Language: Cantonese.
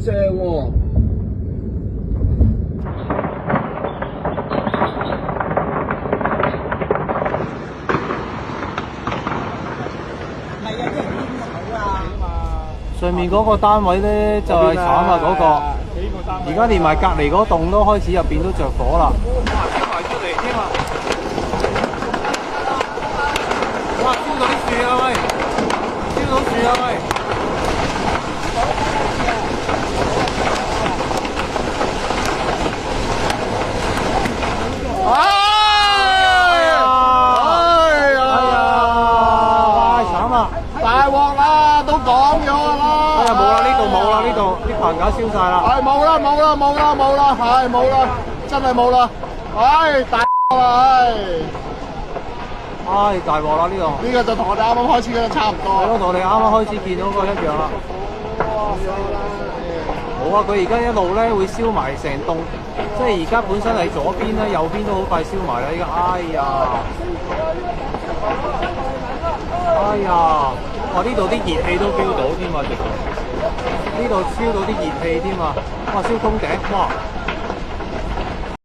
正喎。上面嗰個單位咧就係慘啊嗰個，而家連埋隔離嗰棟都開始入邊都着火啦。哇！燒埋出嚟添啊！哇！燒到啲樹啊喂！燒到樹啊喂！大鑊啦，都講咗啦。哎呀，冇啦，呢度冇啦，呢度啲棚架燒晒啦。係冇啦，冇啦，冇啦，冇啦，係冇啦，真係冇啦。唉，大鑊啦，唉，大鑊啦呢度。呢個就同我哋啱啱開始嗰度差唔多。係咯，同我哋啱啱開始見到嗰個一樣啦。冇啊，佢而家一路咧會燒埋成棟，即係而家本身喺左邊咧，右邊都好快燒埋啦。依家，哎呀！哎呀！哇！呢度啲熱氣都 feel 到添啊，直頭呢度燒到啲熱氣添啊！哇！燒通頂，哇！